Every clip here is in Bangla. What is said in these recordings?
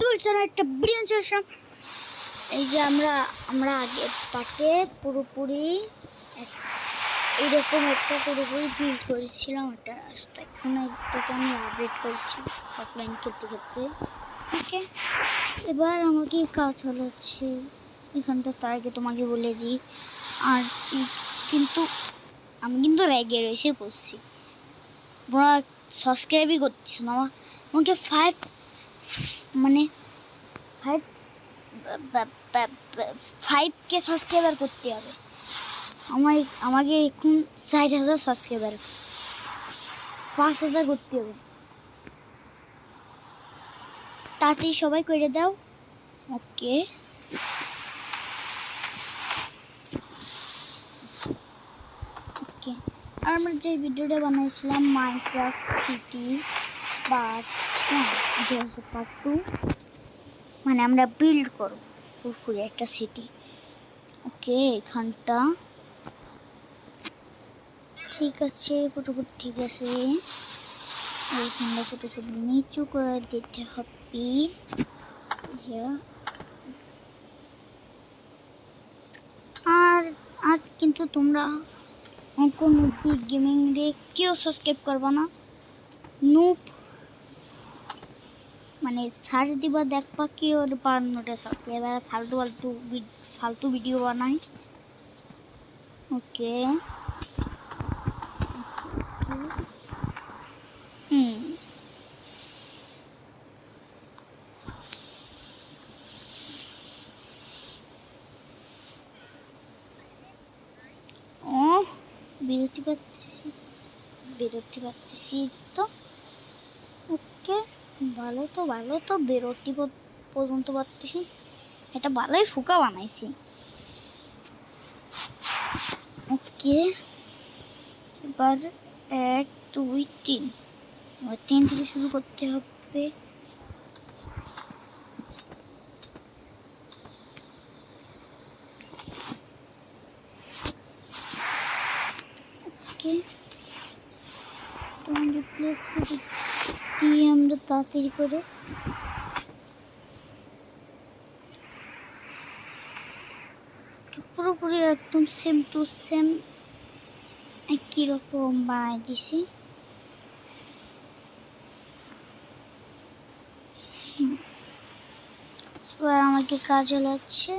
তুলছেন একটা ব্রিলিয়ান্ট সিস্টেম। এই যে আমরা আগের পার্টে পুরোপুরি এইরকম একটা পুরোপুরি বিল্ড করেছিলাম একটা রাস্তা। এখন এটাকে আমি আপডেট করেছি অফলাইন খেলতে খেলতে। ওকে, এবার আমাকে কাজ চালাচ্ছে এখানটা। তার আগে তোমাকে বলে দিই আর কি, কিন্তু আমি কিন্তু রেগে রয়েছে বসছি, তোমরা সাবস্ক্রাইবই করছো না। আমাকে ফাইভকে সাবস্ক্রাইবার করতে হবে। আমাকে এখন 60,000 সাবস্ক্রাইবার, 5,000 করতে হবে। তাড়াতাড়ি সবাই করে দাও। ওকে, ওকে। আর আমরা যে ভিডিওটা বানাইছিলাম মাইনক্রাফট সিটি পার্ট 1, এটা হচ্ছে পার্ট 2। মানে আমরা বিল্ড করব পুরোপুরি একটা সিটি। ওকে, এখানটা ঠিক আছে, পুরোপুরি ঠিক আছে। এইখানটা পুরোপুরি নিচু করে দিতে হবে। আর আর কিন্তু তোমরা কোনো বিগ গেমিং রে কেউ সাবস্ক্রাইব করবা না। নুপ মানে সার্চ দিবা দেখবা কি ওর 52টা সাবস্ক্রাইবার ফালতু ভিডিও বানায়। ওকে, ও বেরোতে পারতেছি তো। ওকে, ভালো তো বেরোতে পর্যন্ত পারতেছি। এটা ভালোই ফুকা বানাইছি। ওকে, এবার 1 2 3, এবার 3 থেকে শুরু করতে হবে। ওকে, তোমাকে প্লেস করে দিয়ে আমরা তাড়াতাড়ি করে পুরোপুরি একদম সেম টু সেম একই রকম বানাই দিছি। এবার আমাকে কাজ হচ্ছে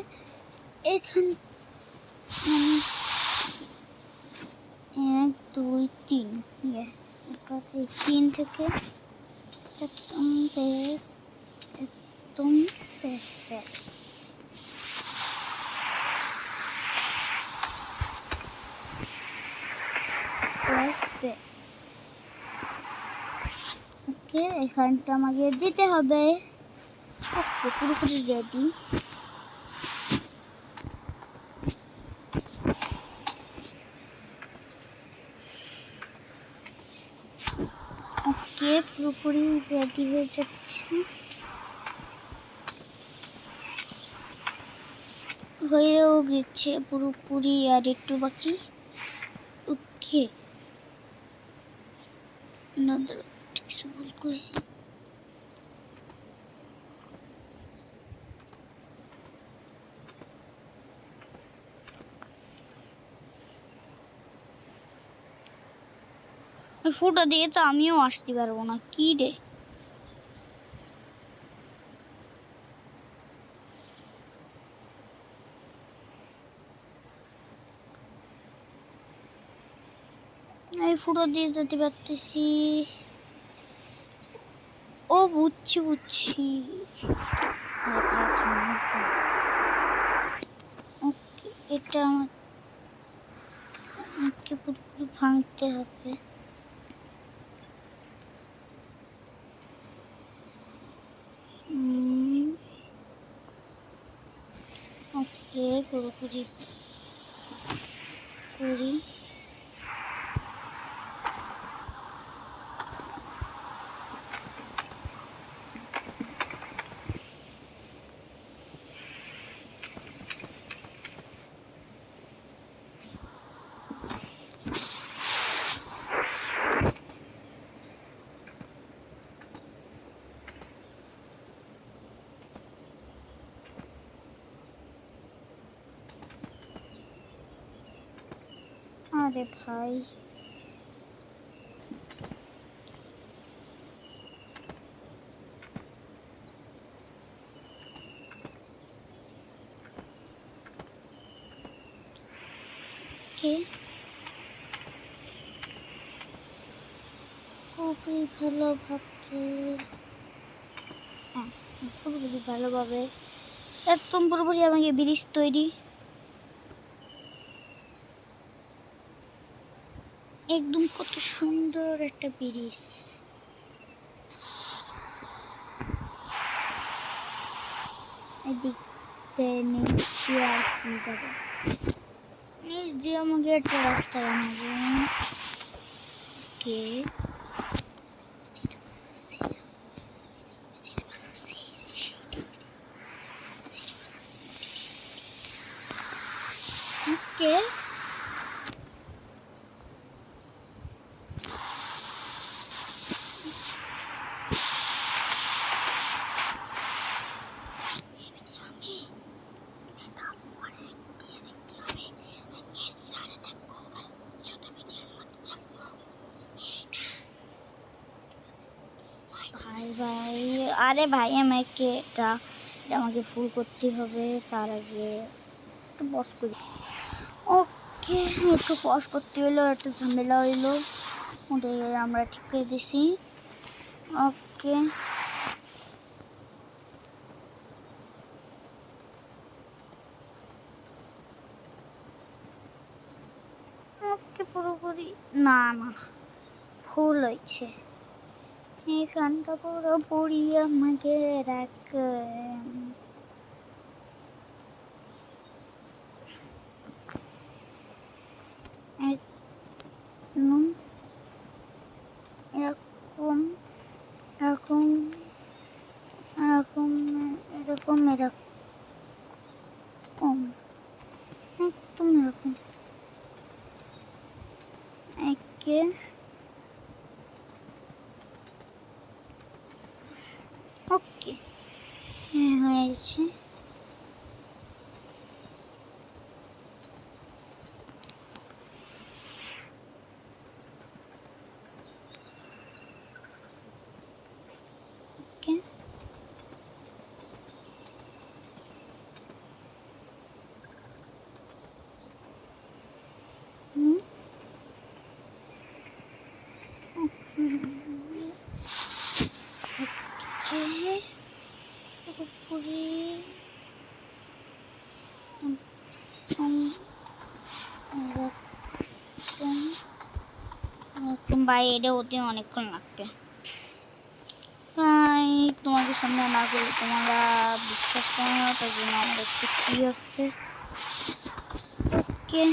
এখান 1 2 3, 3 থেকে একদম বেশ ওকে, এখানটা আমাকে দিতে হবে। ওকে, পুরোপুরি রেডি। ওকে, পুরোপুরি রেডি হয়ে যাচ্ছে, হয়েও গেছে পুরোপুরি, আর একটু বাকি। ওকে, না কিছু ভুল করেছি। ফুটা দিয়ে তো আমিও আসতে পারবো না, কি রে। এই ফুটো দিয়ে যেতে পারতেছি। ও বুঝছি ওকে, এটা আমাকে পুরোপুরি ভাঙতে হবে। ওকে, পুরোপুরি করি। আরে ভাই কে খুবই ভালোভাবে, হ্যাঁ পুরোপুরি ভালোভাবে একদম পুরোপুরি আমাকে ব্রিজ তৈরি, একদম কত সুন্দর একটা ব্রিজ। এদিক দিয়ে নিচ দিয়ে আর কি যাবে, নিচ দিয়ে আমাকে একটা রাস্তা বানাবো। ওকে ওকে ভাই ভাই, আরে ভাই আমাকে এটা আমাকে ফুল করতে হবে, তার আগে একটু পজ করি। ওকে একটু পজ করতে হলো, একটু ঝামেলা হইলো, ওটাই আমরা ঠিক করে দিছি। ওকে ওকে পুরোপুরি না না ফুল হয়েছে, এখানটা পুরোপুরি আমাকে রাখ। এরকম এরকম এরকম এরকম এরকম একদম এরকম একে ওকে হ্যাঁ হয়েছে। ওকে পুরোপুরি একদম এরকম এরকম ভাই, এটা ওতে অনেকক্ষণ লাগবে ভাই, তোমাদের সামনে না করলে তোমরা বিশ্বাস করো না, তার জন্য আমাদের করতেই হচ্ছে। ওকে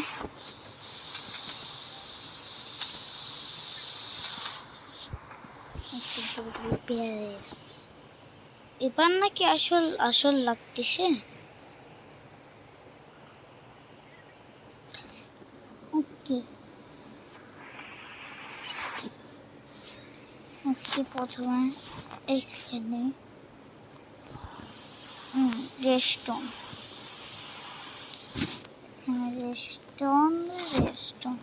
একটু পুরোপুরি পেঁয়াজ এবার নাকি আসল আসল লাগতেছে। ওকে ওকে প্রথমে এখানে রেস্টন, এখানে রেস্টন রেস্টন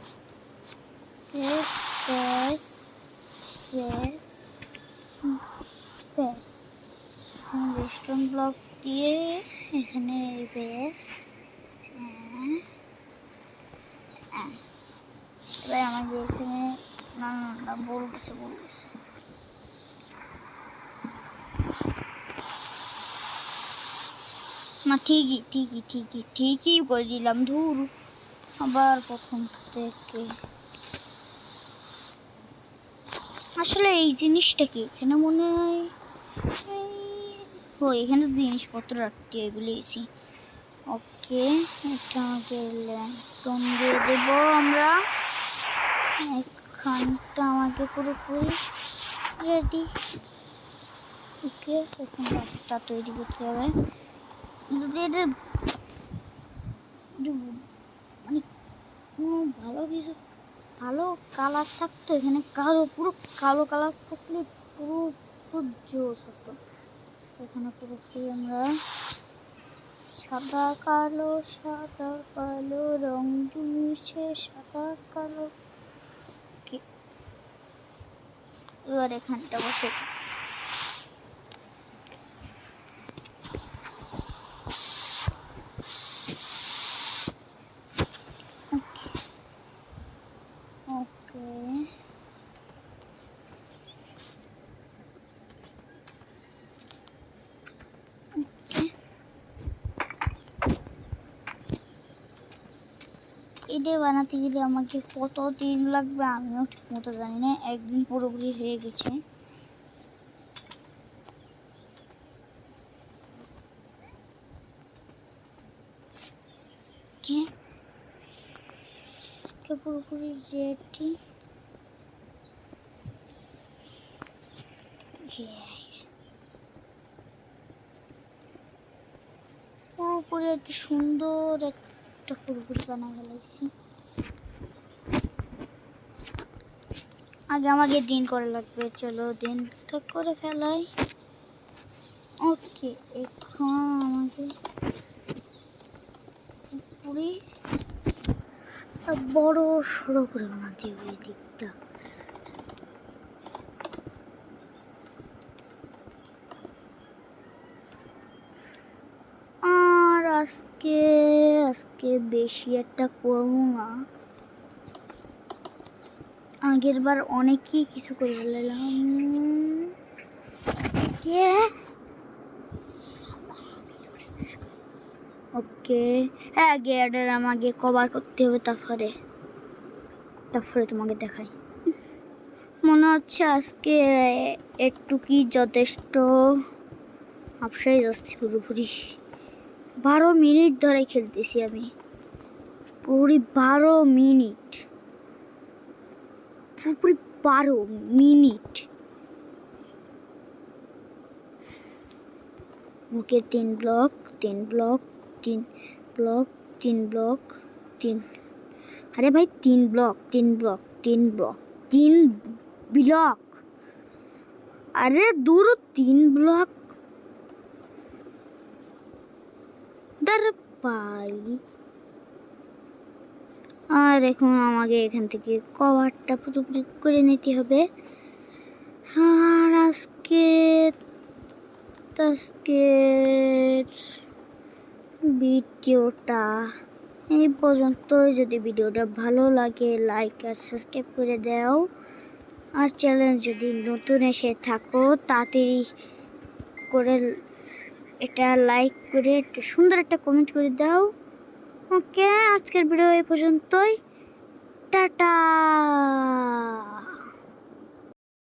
বেশ বেশ বেশ এখানে রেস্টন ব্লক দিয়ে এখানে বেশ। এবার আমাকে এখানে না না না বল গেছে না, ঠিকই করে দিলাম, ধুর আবার প্রথম থেকে। আসলে এই জিনিসটা কি এখানে মনে হয় ও এখানে জিনিসপত্র রাখতে হয় বলেছি। ওকে এটা আমাকে ল্যান্টন দিয়ে দেব আমরা, এখানটা আমাকে পুরোপুরি রেডি। ওকে এখন রাস্তা তৈরি করতে হবে, যদি এটা মানে কোনো ভালো কিছু ভালো কালার থাকতো, এখানে পুরো কালো কালার থাকলে পুরো পুরো জোস আসতো। এখানে পুরোপুরি আমরা সাদা কালো রং জমিয়েছে সাদা কালো। এবার এখানটা বসে ওকে এটা বানাতে গেলে আমাকে কত দিন লাগবে আমিও ঠিক মতো জানি না, একদিন পুরোপুরি হয়ে গেছে। পুরোপুরি রেডি। পুরোপুরি একটা সুন্দর একটা পুরোপুরি বানায় ফেলাইছি। আগে আমাকে দিন করে লাগবে, চলো দিন করে ফেলাই। ওকে এখন আমাকে পুরি বড় সড়ো করে বানাতে হবে এই দিকটা। আর আজকে বেশি একটা করবো না, আগের বার অনেকই কিছু করে ফেললাম। ওকে হ্যাঁ, গেটের আমাকে কভার করতে হবে, তারপরে তোমাকে দেখাই। মনে হচ্ছে আজকে একটু কি যথেষ্ট আপসাই যাচ্ছি পুরোপুরি। 12 মিনিট ধরে খেলতেছি আমি, পুরোপুরি 12 মিনিট, পুরোপুরি 12 মিনিট। ওকে 3 ব্লক 3 ব্লক 3 ব্লক 3 ব্লক 3, আরে ভাই 3 ব্লক 3 ব্লক 3 ব্লক 3 ব্লক, আরে দূর 3 ব্লক দাঁড় পাই। আর এখন আমাকে এখান থেকে কভারটা পুরোপুরি করে নিতে হবে। আর আজকে ভিডিওটা এই পর্যন্তই। যদি ভিডিওটা ভালো লাগে লাইক আর সাবস্ক্রাইব করে দাও, আর চ্যানেল যদি নতুন এসে থাকো তাড়াতাড়ি করে এটা লাইক করে একটা সুন্দর একটা কমেন্ট করে দাও। ওকে আজকের ভিডিও এই পর্যন্তই, টাটা।